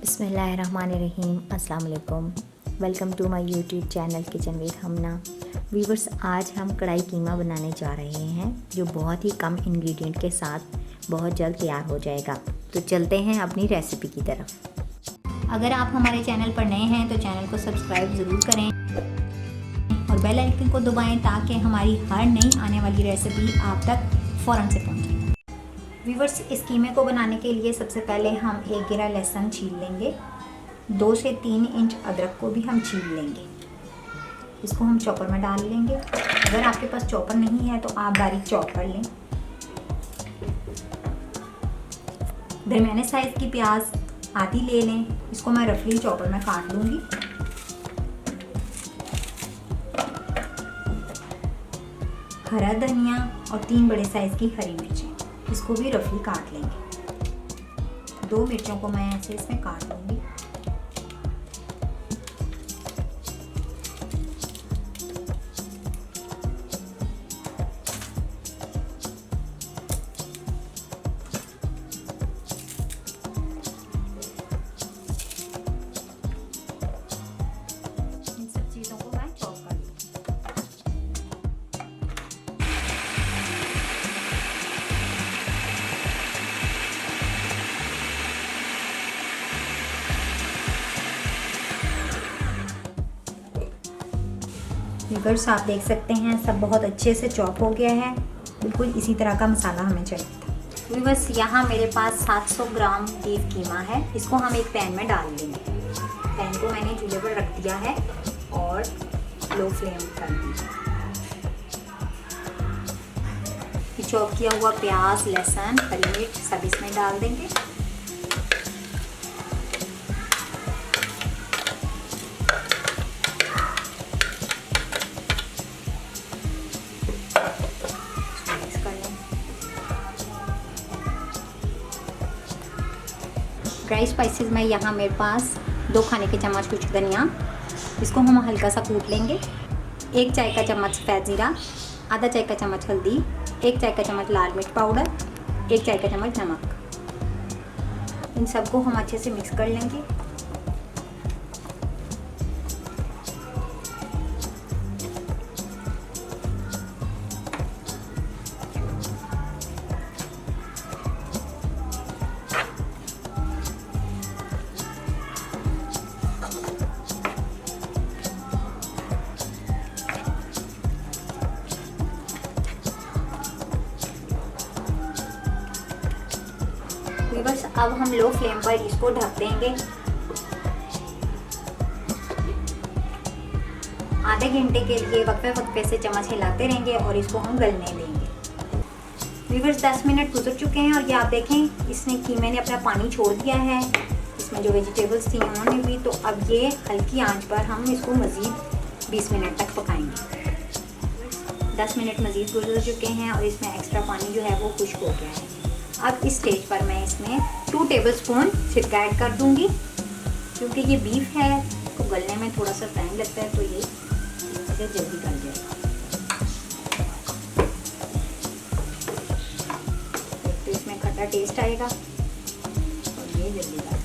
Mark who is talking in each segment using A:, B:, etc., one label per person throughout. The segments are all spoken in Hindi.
A: बिस्मिल्लाहिर्रहमानिर्रहीम। अस्सलाम वालेकुम। Welcome to my YouTube channel kitchen with Hamna. Viewers, आज हम कढ़ाई कीमा बनाने जा रहे हैं जो बहुत ही कम इंग्रेडिएंट के साथ बहुत जल्द तैयार हो जाएगा। तो चलते हैं अपनी रेसिपी की तरफ। अगर आप हमारे चैनल पर नए हैं तो चैनल को सब्सक्राइब ज़रूर करें और बेल आइकन को दबाएं ताकि हमारी हर नई आने वाली रेसिपी आप तक फ़ौरन से पहुंचे। व्यूवर्स, इस कीमे को बनाने के लिए सबसे पहले हम 1 गिरा लहसुन छील लेंगे। 2 से 3 इंच अदरक को भी हम छील लेंगे। इसको हम चॉपर में डाल लेंगे। अगर आपके पास चॉपर नहीं है तो आप बारीक चॉप कर लें। दरमियाने साइज़ की प्याज आधी ले लें। इसको मैं रफली चॉपर में काट लूँगी। हरा धनिया और 3 बड़े साइज़ की हरी मिर्चें, इसको भी रफली काट लेंगे। 2 मिर्चों को मैं ऐसे इसमें काट लूँगी। इन सब चीज़ों को मैं चॉप कर लूँगी। व्यूअर्स, आप देख सकते हैं सब बहुत अच्छे से चॉप हो गया है। बिल्कुल इसी तरह का मसाला हमें चाहिए। व्यूअर्स, यहाँ मेरे पास 700 ग्राम बीफ कीमा है। इसको हम एक पैन में डाल देंगे। पैन को मैंने चूल्हे पर रख दिया है और लो फ्लेम कर दी। चॉप किया हुआ प्याज, लहसुन, हरी मिर्च सब इसमें डाल देंगे। ड्राई स्पाइसेस में यहाँ मेरे पास 2 खाने के चम्मच कुछ धनिया, इसको हम हल्का सा कूट लेंगे। 1 चाय का चम्मच सफ़ेद ज़ीरा, आधा चाय का चम्मच हल्दी, 1 चाय का चम्मच लाल मिर्च पाउडर, 1 चाय का चम्मच नमक। इन सबको हम अच्छे से मिक्स कर लेंगे। बस अब हम लो फ्लेम पर इसको ढक देंगे। आधे घंटे के लिए वक्फे से चम्मच हिलाते रहेंगे और इसको हम गलने देंगे। व्यूअर्स, 10 मिनट गुजर चुके हैं और ये आप देखें इसने कीमे ने अपना पानी छोड़ दिया है। इसमें जो वेजिटेबल्स थी उन्होंने भी। तो अब ये हल्की आंच पर हम इसको मज़ीद 20 मिनट तक पकाएंगे। 10 मिनट मज़ीद गुजर चुके हैं और इसमें एक्स्ट्रा पानी जो है वो खुश्क हो गया है। अब इस स्टेज पर मैं इसमें 2 टेबलस्पून सिरका ऐड कर दूंगी। क्योंकि ये बीफ है तो गलने में थोड़ा सा टाइम लगता है, तो ये इसे जल्दी गल जाएगा। तो इसमें खट्टा टेस्ट आएगा और ये जल्दी गल जाएगा।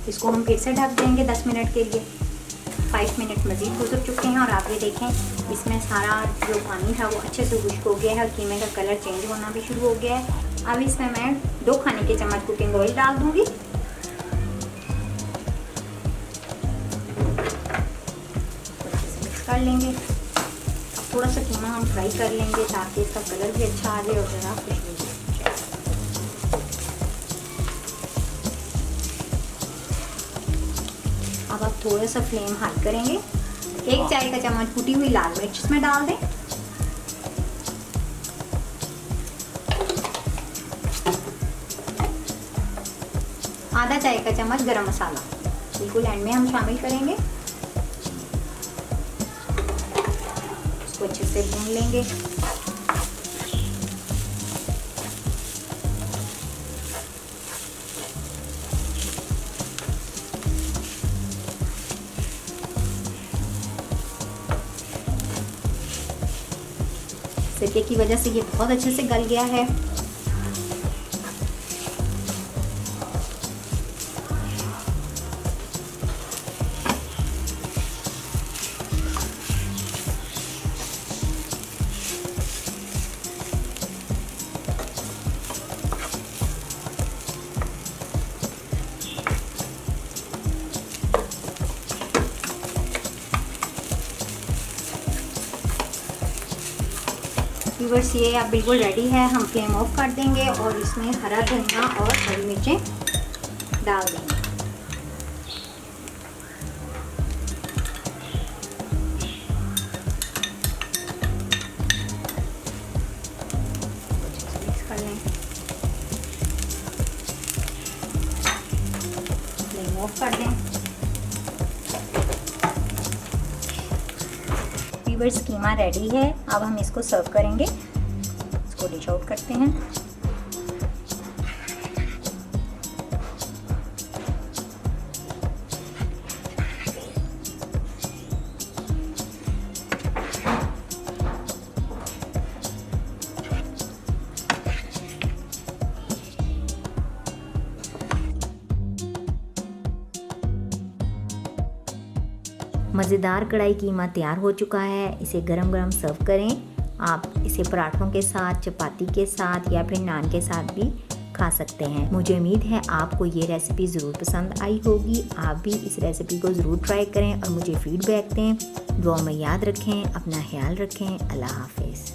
A: इसको हम फिर से ढक देंगे 10 मिनट के लिए। 5 मिनट मज़ीद गुजर चुके हैं और आप ये देखें इसमें सारा जो पानी था वो अच्छे से खुश्क हो गया है और कीमे का कलर चेंज होना भी शुरू हो गया है। अब इसमें मैं 2 खाने के चम्मच कुकिंग ऑयल डाल दूंगी। अच्छे से मिक्स कर लेंगे। अब थोड़ा सा कीमा हम फ्राई कर लेंगे ताकि इसका कलर भी अच्छा आ जाए और ज़रा खुशबू भी। अब आप थोड़ा सा फ्लेम हाई करेंगे। 1 चाय का चम्मच कुटी हुई लाल मिर्च इसमें डाल दें। आधा चाय का चम्मच गरम मसाला बिल्कुल एंड में हम शामिल करेंगे। इसको अच्छे से भून लेंगे। सिरके की वजह से ये बहुत अच्छे से गल गया है। व्यूअर्स ये अब बिल्कुल रेडी है। हम फ्लेम ऑफ कर देंगे और इसमें हरा धनिया और हरी मिर्चें डाल देंगे। मिक्स कर लें। फ्लेम ऑफ कर दें। व्यूअर्स कीमा रेडी है। अब हम इसको सर्व करेंगे। इसको डिश आउट करते हैं। मज़ेदार कढ़ाई कीमा तैयार हो चुका है। इसे गरम गरम सर्व करें। आप इसे पराठों के साथ, चपाती के साथ या फिर नान के साथ भी खा सकते हैं। मुझे उम्मीद है आपको ये रेसिपी ज़रूर पसंद आई होगी। आप भी इस रेसिपी को ज़रूर ट्राई करें और मुझे फीडबैक दें। दुआ में याद रखें, अपना ख्याल रखें। अल्लाह हाफिज़।